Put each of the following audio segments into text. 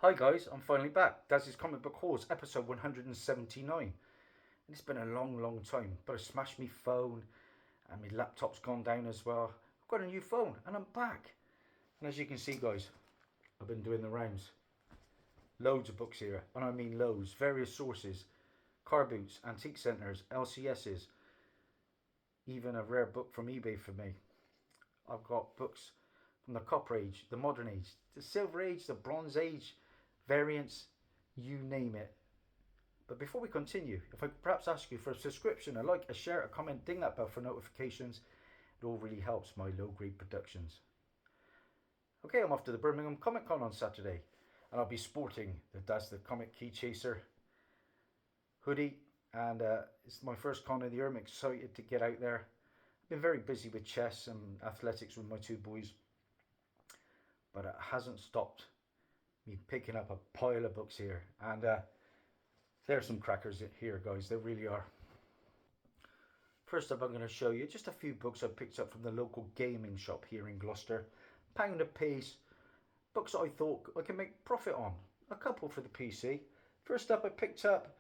Hi guys, I'm finally back. Dazzie's Comic Book Hauls, episode 179. And it's been a long time, but I smashed my phone and my laptop's gone down as well. I've got a new phone and I'm back. And as you can see guys, I've been doing the rounds. Loads of books here, and I mean loads. Various sources, car boots, antique centres, LCSs, even a rare book from eBay for me. I've got books from the Copper Age, the Modern Age, the Silver Age, the Bronze Age, variants, you name it. But before we continue, if I could perhaps ask you for a subscription, a like, a share, a comment, ding that bell for notifications. It all really helps my low grade productions. Okay, I'm off to the Birmingham Comic Con on Saturday, and I'll be sporting the Dazzie the Comic Key Chaser hoodie, and it's my first con of the year. I'm excited to get out there. I've been very busy with chess and athletics with my two boys, but it hasn't stopped me picking up a pile of books here, and there's some crackers here guys, there really are. First up, I'm going to show you just a few books I picked up from the local gaming shop here in Gloucester. Pound a piece, books that I thought I can make profit on, a couple for the PC. First up, I picked up,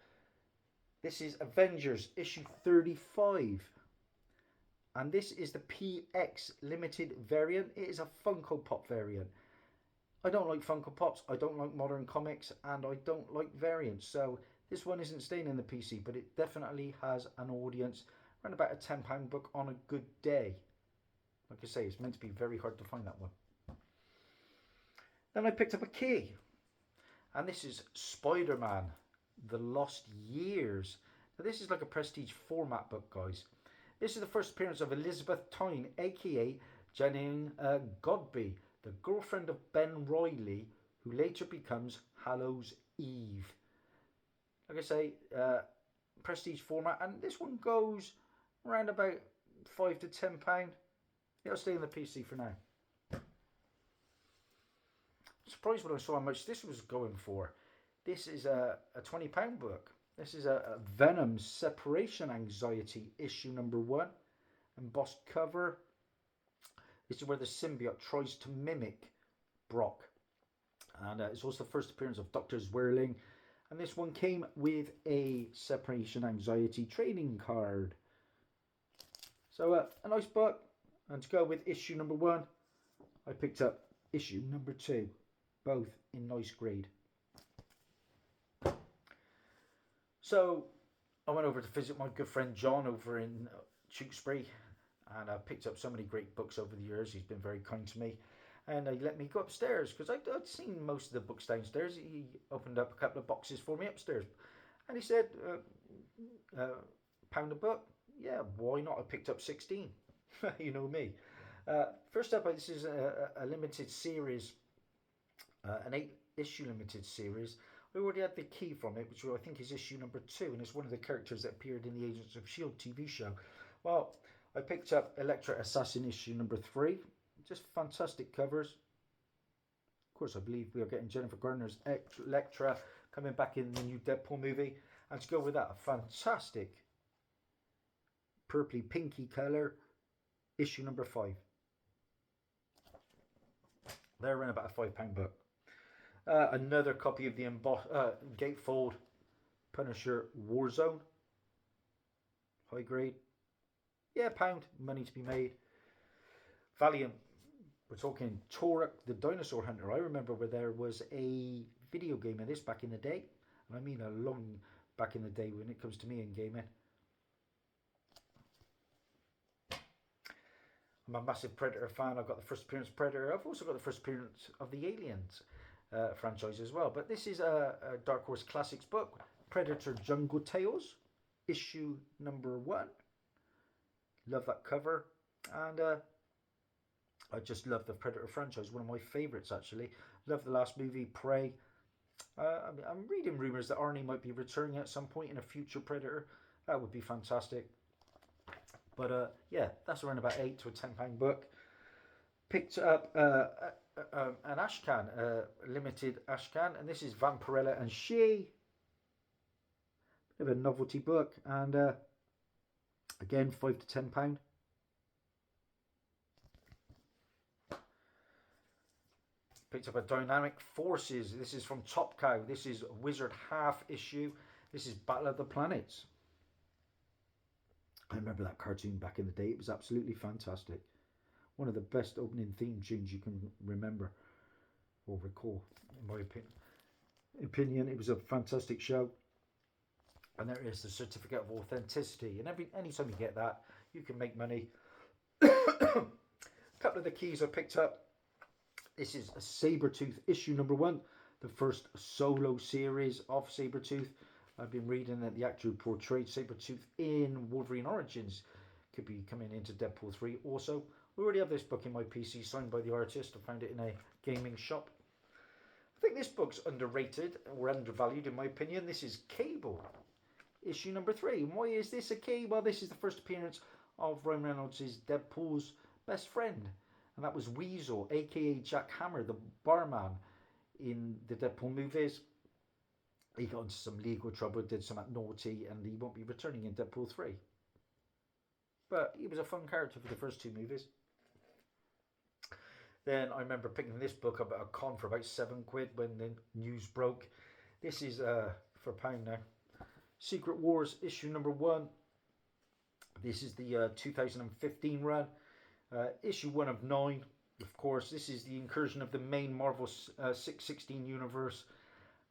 this is Avengers issue 35, and this is the PX limited variant. It is a Funko Pop variant. I don't like Funko Pops, I don't like modern comics, and I don't like variants, so this one isn't staying in the PC, but it definitely has an audience. Around about a £10 book on a good day. Like I say, it's meant to be very hard to find that one. Then I picked up a key, and this is Spider-Man, The Lost Years. Now this is like a prestige format book, guys. This is the first appearance of Elizabeth Tyne, aka Janine Godby, the girlfriend of Ben Riley, who later becomes Hallows Eve. Like I say, prestige format, and this one goes around about £5 to £10. It'll stay in the PC for now. Surprised when I saw how much this was going for. This is a £20 book. This is a Venom Separation Anxiety issue number 1, embossed cover. This is where the symbiote tries to mimic Brock. And it's also the first appearance of Dr. Zwirling. And this one came with a separation anxiety trading card. So a nice book. And to go with issue number 1, I picked up issue number 2. Both in nice grade. So I went over to visit my good friend John over in Tewkesbury, and I picked up so many great books over the years. He's been very kind to me, and he let me go upstairs because I'd seen most of the books downstairs. He opened up a couple of boxes for me upstairs, and he said, £1 a book? Yeah, why not? I picked up 16. You know me. First up, this is a limited series, an 8-issue limited series. We already had the key from it, which I think is issue number 2, and it's one of the characters that appeared in the Agents of S.H.I.E.L.D. TV show. Well, I picked up Elektra Assassin issue number 3. Just fantastic covers. Of course, I believe we are getting Jennifer Garner's Elektra coming back in the new Deadpool movie. And to go with that, a fantastic purpley pinky colour issue number 5. They're around about a £5 book. Another copy of the Gatefold Punisher Warzone. High grade. Yeah, £1. Money to be made. Valiant. We're talking Toruk the Dinosaur Hunter. I remember where there was a video game of this back in the day. And I mean a long back in the day when it comes to me in gaming. I'm a massive Predator fan. I've got the first appearance of Predator. I've also got the first appearance of the Aliens franchise as well. But this is a Dark Horse Classics book, Predator Jungle Tales, issue number 1. Love that cover, and I just love the Predator franchise. One of my favourites, actually. Love the last movie, Prey. I'm reading rumours that Arnie might be returning at some point in a future Predator. That would be fantastic. But yeah, that's around about £8 to a £10 book. Picked up an Ashcan, limited Ashcan, and this is Vampirella and She. Bit of a novelty book, and again £5 to £10. Picked up a Dynamic Forces. This is from Top Cow. This is Wizard half issue. This is Battle of the Planets. I remember that cartoon back in the day. It was absolutely fantastic. One of the best opening theme tunes you can remember or recall, in my opinion. It was a fantastic show. And there is the certificate of authenticity. And anytime you get that, you can make money. A couple of the keys I picked up. This is a Sabretooth issue number 1, the first solo series of Sabretooth. I've been reading that the actor who portrayed Sabretooth in Wolverine Origins could be coming into Deadpool 3 also. I already have this book in my PC signed by the artist. I found it in a gaming shop. I think this book's underrated or undervalued in my opinion. This is Cable, issue number 3. And why is this a key? Well, this is the first appearance of Ryan Reynolds' Deadpool's best friend. And that was Weasel, aka Jack Hammer, the barman in the Deadpool movies. He got into some legal trouble, did something naughty, and he won't be returning in Deadpool 3. But he was a fun character for the first 2 movies. Then I remember picking this book up at a con for about £7 when the news broke. This is for £1 now. Secret Wars issue number 1. This is the 2015 run. Issue 1 of 9. Of course, this is the incursion of the main Marvel 616 universe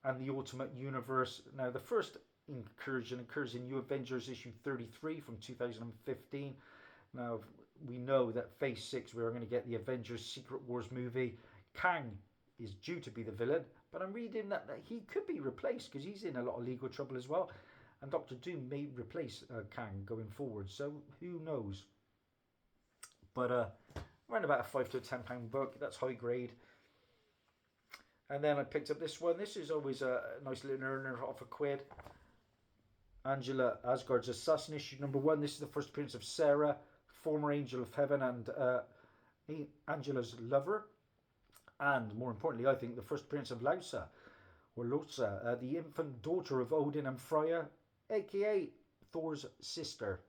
and the Ultimate Universe. Now, the first incursion occurs in New Avengers issue 33 from 2015. Now, we know that Phase 6 we are going to get the Avengers Secret Wars movie. Kang is due to be the villain, but I'm reading that he could be replaced because he's in a lot of legal trouble as well. And Doctor Doom may replace Kang going forward, so who knows. But around about a £5 to £10 book. That's high grade. And then I picked up this one. This is always a nice little earner off £1. Angela Asgard's Assassin issue number 1. This is the first appearance of Sarah, former Angel of Heaven and Angela's lover. And more importantly, I think the first appearance of Lausa, the infant daughter of Odin and Freya, aka Thor's sister.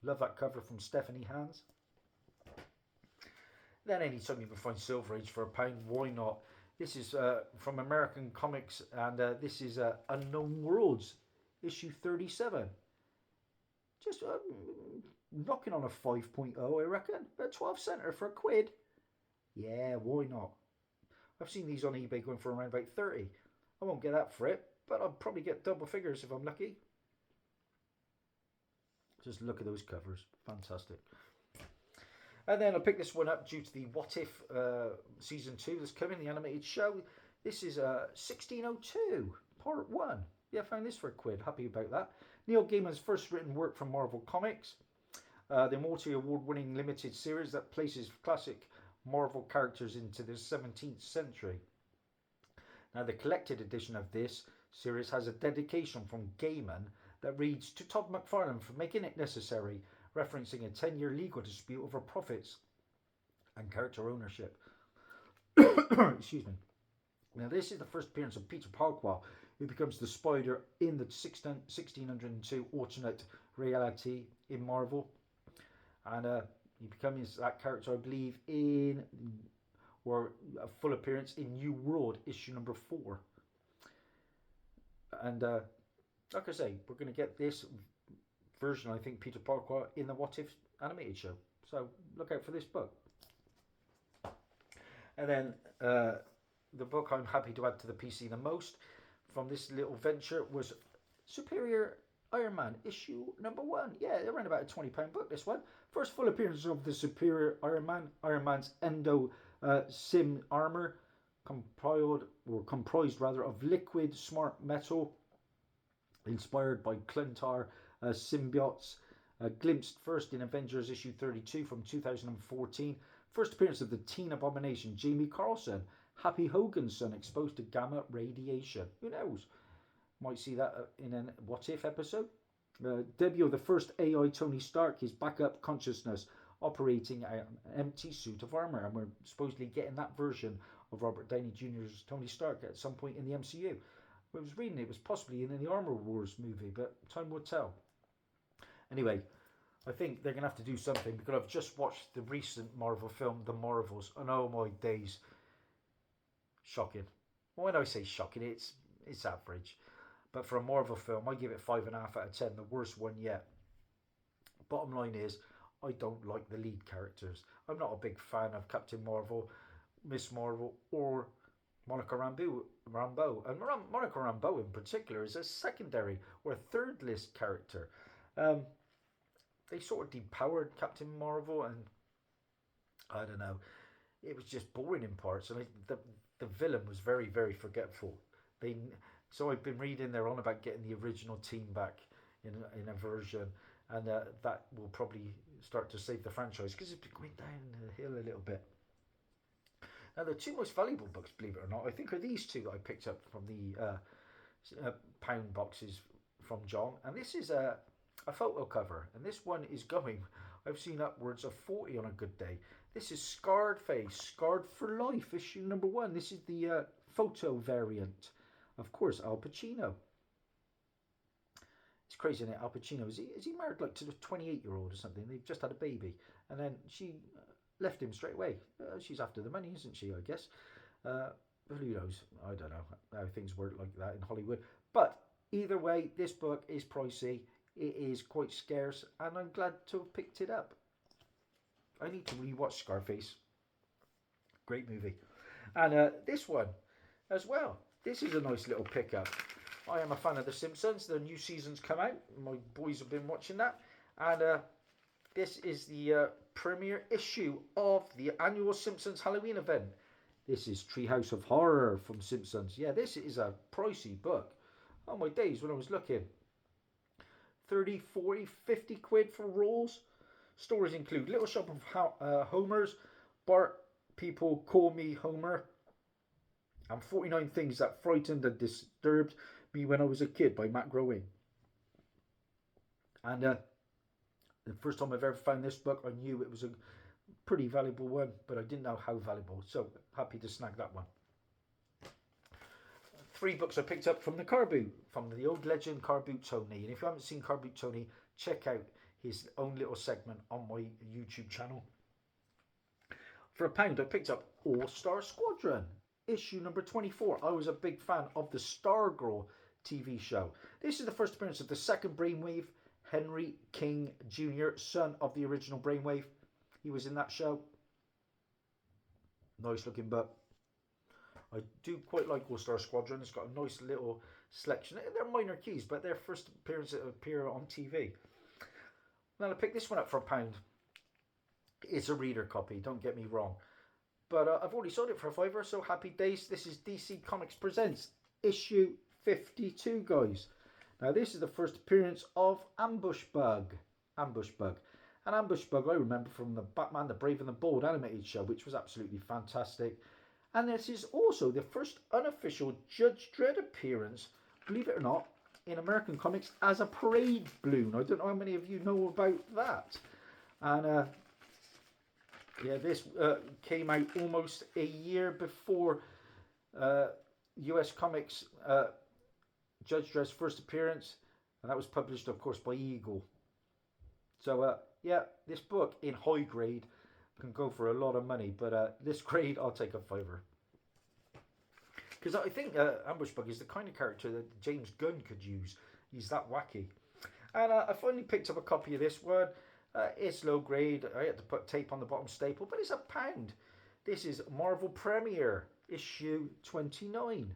Love that cover from Stephanie Hans. Then anytime you can find Silver Age for £1, why not? This is from American Comics, and this is Unknown Worlds, issue 37. Just knocking on a 5.0, I reckon. About 12 centre for £1. Yeah, why not? I've seen these on eBay going for around about 30. I won't get that for it, but I'll probably get double figures if I'm lucky. Just look at those covers. Fantastic. And then I picked this one up due to the What If Season 2 that's coming, the animated show. This is 1602, Part 1. Yeah, I found this for £1. Happy about that. Neil Gaiman's first written work from Marvel Comics. The multi-award-winning limited series that places classic Marvel characters into the 17th century. Now, the collected edition of this series has a dedication from Gaiman that reads, "To Todd McFarlane for making it necessary," referencing a 10-year legal dispute over profits and character ownership. Excuse me. Now, this is the first appearance of Peter Parker, who becomes the Spider in the 1602 alternate reality in Marvel. And he becomes that character, I believe, in or a full appearance in New World issue number 4. And like I say, we're going to get this version, I think, Peter Parker in the What If animated show. So look out for this book. And then the book I'm happy to add to the PC the most from this little venture was Superior Iron Man issue number 1. Yeah, around about a £20 book, this one. First full appearance of the Superior Iron Man. Iron Man's endo sim armor comprised of liquid smart metal inspired by Clontar symbiotes, glimpsed first in Avengers issue 32 from 2014. First appearance of the teen abomination Jamie Carlson, Happy Hogan's son, exposed to gamma radiation. Who knows? Might see that in a What If episode. Debut of the first AI Tony Stark, his backup consciousness operating an empty suit of armor, and we're supposedly getting that version of Robert Downey Jr.'s Tony Stark at some point in the MCU. I was reading it was possibly in the Armor Wars movie, but time will tell. Anyway, I think they're going to have to do something because I've just watched the recent Marvel film, The Marvels, and oh my days, shocking. Well, when I say shocking, it's average. But for a Marvel film, I give it 5.5 out of 10, the worst one yet. Bottom line is, I don't like the lead characters. I'm not a big fan of Captain Marvel, Miss Marvel, or Monica Rambeau. And Monica Rambeau in particular is a secondary or a third list character. Um, they sort of depowered Captain Marvel, and I don't know, it was just boring in parts. And the villain was very, very forgetful. They So I've been reading they're on about getting the original team back in a version, and that will probably start to save the franchise because it's been going down the hill a little bit. Now the two most valuable books, believe it or not, I think are these two that I picked up from the pound boxes from John, and this is a photo cover, and this one is going. I've seen upwards of 40 on a good day. This is Scarred Face, Scarred for Life, issue number 1. This is the photo variant. Of course, Al Pacino. It's crazy, isn't it? Al Pacino, is he married like to a 28-year-old or something? They've just had a baby, and then she left him straight away. She's after the money, isn't she? I guess. But who knows? I don't know how things work like that in Hollywood. But either way, this book is pricey. It is quite scarce, and I'm glad to have picked it up. I need to rewatch Scarface. Great movie. And this one as well. This is a nice little pickup. I am a fan of The Simpsons. The new season's come out. My boys have been watching that. And this is the premiere issue of the annual Simpsons Halloween event. This is Treehouse of Horror from Simpsons. Yeah, this is a pricey book. Oh my days, when I was looking. 30, 40, 50 quid for rolls. Stories include Little Shop of Homers, Bart, People Call Me Homer, and 49 Things That Frightened and Disturbed Me When I Was a Kid by Matt Groening. And the first time I've ever found this book, I knew it was a pretty valuable one, but I didn't know how valuable. So happy to snag that one. 3 books I picked up from the car boot, from the old legend Car Boot Tony. And if you haven't seen Car Boot Tony, check out his own little segment on my YouTube channel. For £1, I picked up All Star Squadron, issue number 24. I was a big fan of the Stargirl TV show. This is the first appearance of the second Brainwave, Henry King Jr., son of the original Brainwave. He was in that show. Nice looking book. I do quite like All Star Squadron. It's got a nice little selection. They're minor keys, but their first appearance appear on TV. Now I picked this one up for £1. It's a reader copy, don't get me wrong. But I've already sold it for £5, so happy days. This is DC Comics Presents issue 52, guys. Now this is the first appearance of Ambush Bug. And Ambush Bug I remember from the Batman the Brave and the Bold animated show, which was absolutely fantastic. And this is also the first unofficial Judge Dredd appearance, believe it or not, in American comics as a parade balloon. I don't know how many of you know about that. And yeah, this came out almost a year before US Comics Judge Dredd's first appearance. And that was published, of course, by Eagle. So, yeah, this book in high grade can go for a lot of money, but this grade I'll take a £5. Because I think Ambush Bug is the kind of character that James Gunn could use. He's that wacky. And I finally picked up a copy of this one. It's low grade. I had to put tape on the bottom staple, but it's £1. This is Marvel Premiere, issue 29.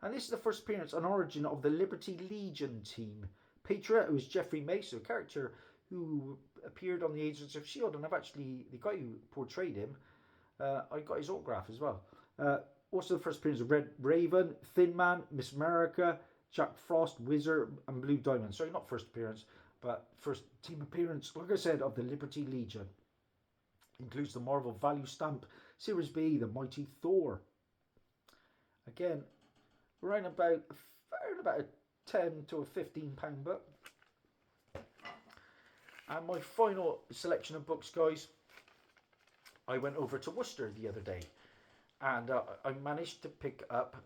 And this is the first appearance and origin of the Liberty Legion team. Patriot, who is Jeffrey Mason, a character who appeared on the Agents of S.H.I.E.L.D. and I've actually, the guy who portrayed him, I got his autograph as well. Also the first appearance of Red Raven, Thin Man, Miss America, Jack Frost, Wizard and Blue Diamond. Sorry, not first appearance, but first team appearance, like I said, of the Liberty Legion. Includes the Marvel Value Stamp, Series B, the Mighty Thor. Again, around about a 10 to a £15 book. And my final selection of books, guys, I went over to Worcester the other day, and I managed to pick up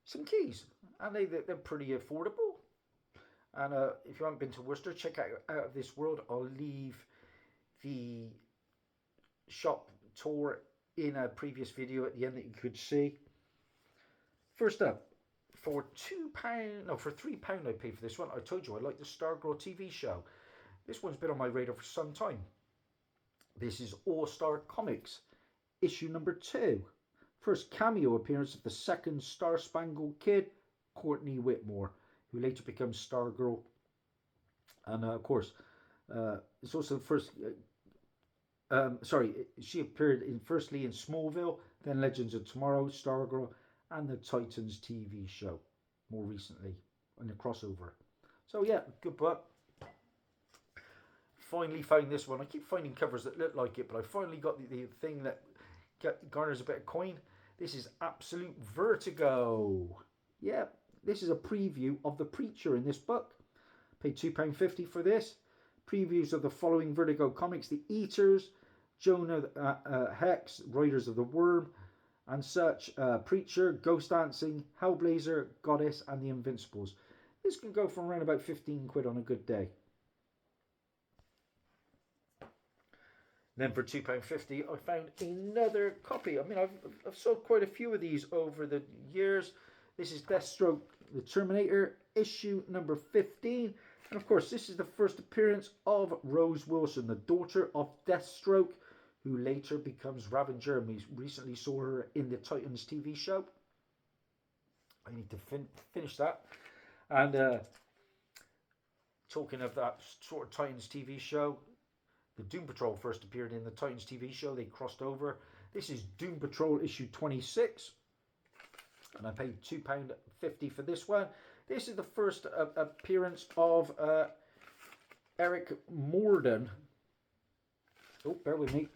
some keys, and they're pretty affordable. And if you haven't been to Worcester, check out Out of This World. I'll leave the shop tour in a previous video at the end that you could see. First up, for £2, no, for £3 I paid for this one. I told you I like the Stargirl TV show. This one's been on my radar for some time. This is All Star Comics, issue number 2. First cameo appearance of the second Star Spangled Kid, Courtney Whitmore, who later becomes Stargirl. And of course, it's also the first. She appeared firstly in Smallville, then Legends of Tomorrow, Stargirl, and the Titans TV show more recently in a crossover. So yeah, good book. Finally found this one. I keep finding covers that look like it, but I finally got the thing that garners a bit of coin. This is Absolute Vertigo. Yeah, this is a preview of The Preacher in this book. Paid £2.50 for this. Previews of the following Vertigo comics: The Eaters, Jonah Hex, Riders of the Worm, and such. Preacher, Ghost Dancing, Hellblazer, Goddess, and The Invincibles. This can go for around about 15 quid on a good day. Then for £2.50 I found another copy. I mean, I've sold quite a few of these over the years. This is Deathstroke the Terminator, issue number 15. And of course, this is the first appearance of Rose Wilson, the daughter of Deathstroke, who later becomes Ravager. We recently saw her in the Titans TV show. I need to finish that. And talking of that sort of Titans TV show, the Doom Patrol first appeared in the Titans TV show. They crossed over. This is Doom Patrol issue 26. And I paid £2.50 for this one. This is the first appearance of Eric Morden. Oh, bear with me.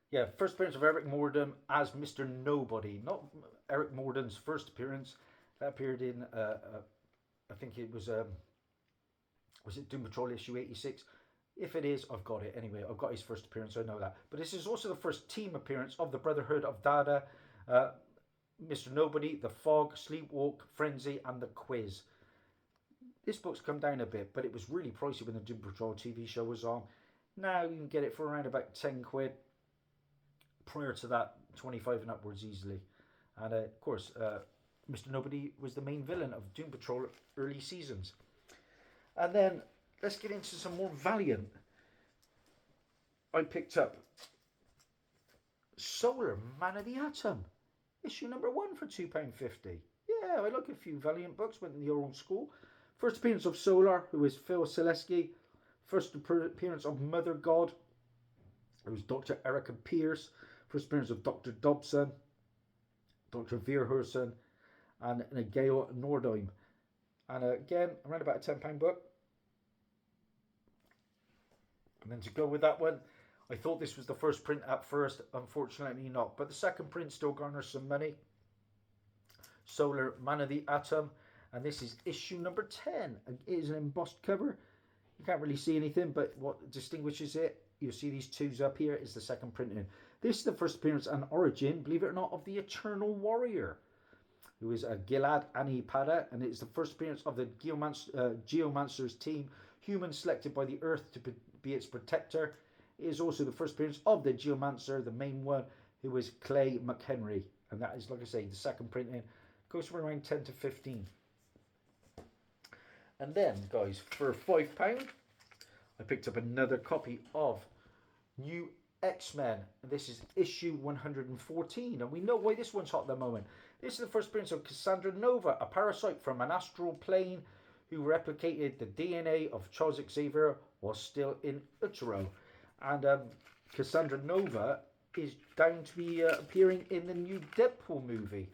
Yeah, first appearance of Eric Morden as Mr. Nobody. Not Eric Morden's first appearance. That appeared in, I think it was it Doom Patrol issue 86? If it is, I've got it. Anyway, I've got his first appearance, I know that. But this is also the first team appearance of the Brotherhood of Dada, Mr. Nobody, The Fog, Sleepwalk, Frenzy, and The Quiz. This book's come down a bit, but it was really pricey when the Doom Patrol TV show was on. Now you can get it for around about 10 quid. Prior to that, 25 and upwards easily. And of course, Mr. Nobody was the main villain of Doom Patrol early seasons. And then let's get into some more Valiant. I picked up Solar, Man of the Atom, issue number 1 for £2.50. Yeah, I like a few Valiant books, went in the old school. First appearance of Solar, who is Phil Selesky. First appearance of Mother God, who is Dr. Erica Pierce. First appearance of Dr. Dobson, Dr. Verhursen, and Gail Nordheim. And again, around about a £10 book. And then to go with that one, I thought this was the first print at first. Unfortunately not. But the second print still garners some money. Solar, Man of the Atom. And this is issue number 10. It is an embossed cover. You can't really see anything, but what distinguishes it, you'll see these twos up here, is the second printing. This is the first appearance and origin, believe it or not, of the Eternal Warrior, who is Gilad Anipada, and it's the first appearance of the Geomancer's team, human selected by the Earth to be its protector. It is also the first appearance of the Geomancer, the main one, who is Clay McHenry. And that is, like I say, the second printing. Goes from around 10 to 15. And then, guys, for £5, I picked up another copy of New X-Men. And this is issue 114. And we know why this one's hot at the moment. This is the first appearance of Cassandra Nova, a parasite from an astral plane who replicated the DNA of Charles Xavier while still in utero. And Cassandra Nova is down to be appearing in the new Deadpool movie.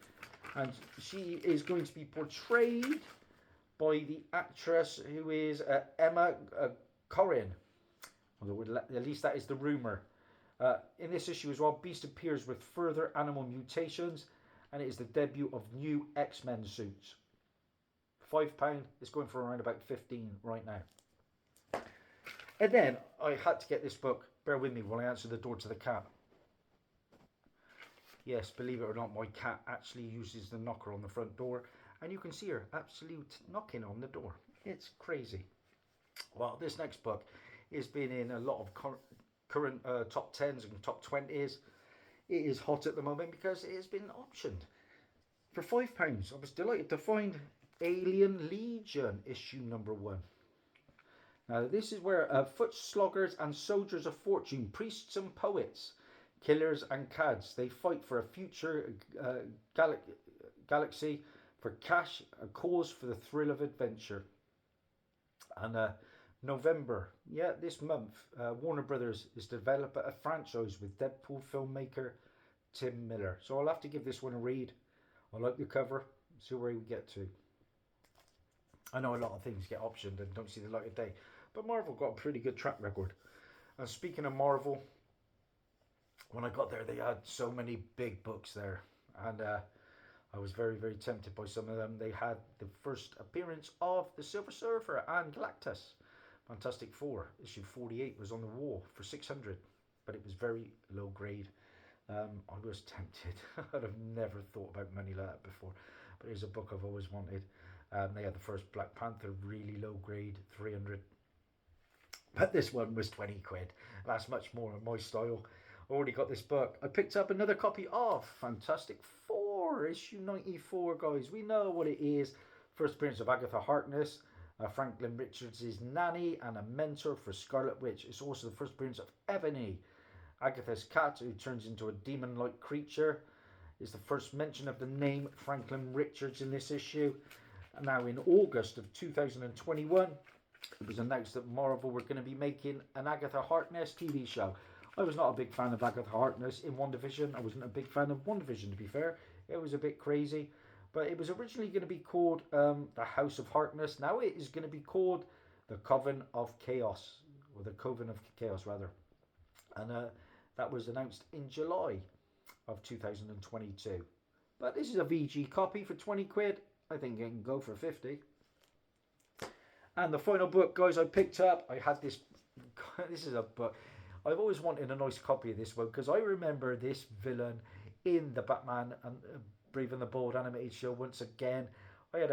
And she is going to be portrayed by the actress who is Emma Corrin. At least that is the rumour. In this issue as well, Beast appears with further animal mutations, and it is the debut of new X-Men suits. £5, it's going for around about 15 right now. And then I had to get this book. Bear with me while I answer the door to the cat. Yes, believe it or not, my cat actually uses the knocker on the front door, and you can see her absolute knocking on the door. It's crazy. Well, this next book has been in a lot of current top 10s and top 20s. It is hot at the moment because it has been optioned for £5. I was delighted to find Alien Legion issue number 1. Now, this is where foot sloggers and soldiers of fortune, priests and poets, killers and cads, they fight for a future galaxy, for cash, a cause for the thrill of adventure. And November, this month, Warner Brothers is developing a franchise with Deadpool filmmaker Tim Miller. So I'll have to give this one a read. I like the cover, see where we get to. I know a lot of things get optioned and don't see the light of day, but Marvel got a pretty good track record. And speaking of Marvel, when I got there, they had so many big books there, and I was very, very tempted by some of them. They had the first appearance of the Silver Surfer and Galactus. Fantastic Four, issue 48, was on the wall for 600, but it was very low grade. I was tempted. I'd have never thought about money like that before, but it's a book I've always wanted. They had the first Black Panther, really low grade, 300. But this one was 20 quid. That's much more in my style. I already got this book. I picked up another copy of Fantastic Four, issue 94, guys. We know what it is. First appearance of Agatha Harkness, Franklin Richards' nanny and a mentor for Scarlet Witch. It's also the first appearance of Ebony, Agatha's cat, who turns into a demon-like creature. It's the first mention of the name Franklin Richards in this issue. And now in August of 2021, it was announced that Marvel were going to be making an Agatha Harkness TV show. I was not a big fan of Agatha Harkness in WandaVision. I wasn't a big fan of WandaVision, to be fair. It was a bit crazy. But it was originally going to be called The House of Harkness. Now it is going to be called The Coven of Chaos. Or The Coven of Chaos, rather. And that was announced in July of 2022. But this is a VG copy for 20 quid. I think it can go for 50. And the final book, guys, I picked up. I had this. This is a book. I've always wanted a nice copy of this one because I remember this villain in the Batman and Brave and the Bold animated show once again. I had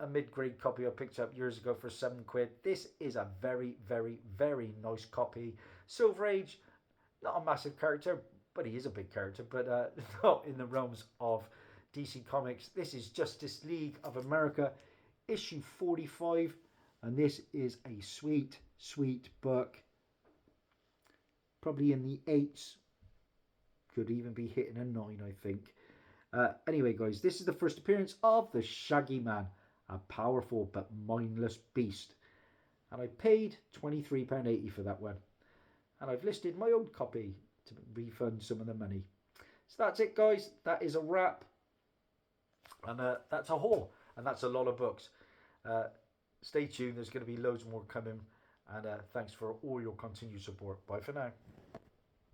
a mid-grade copy I picked up years ago for 7 quid. This is a very, very, very nice copy. Silver Age, not a massive character, but he is a big character, but not in the realms of DC Comics. This is Justice League of America, issue 45, and this is a sweet, sweet book. Probably in the 8s, could even be hitting a 9, I think. Anyway, guys, this is the first appearance of the Shaggy Man, a powerful but mindless beast. And I paid £23.80 for that one. And I've listed my own copy to refund some of the money. So that's it, guys. That is a wrap. And that's a haul. And that's a lot of books. Stay tuned. There's going to be loads more coming. And thanks for all your continued support. Bye for now.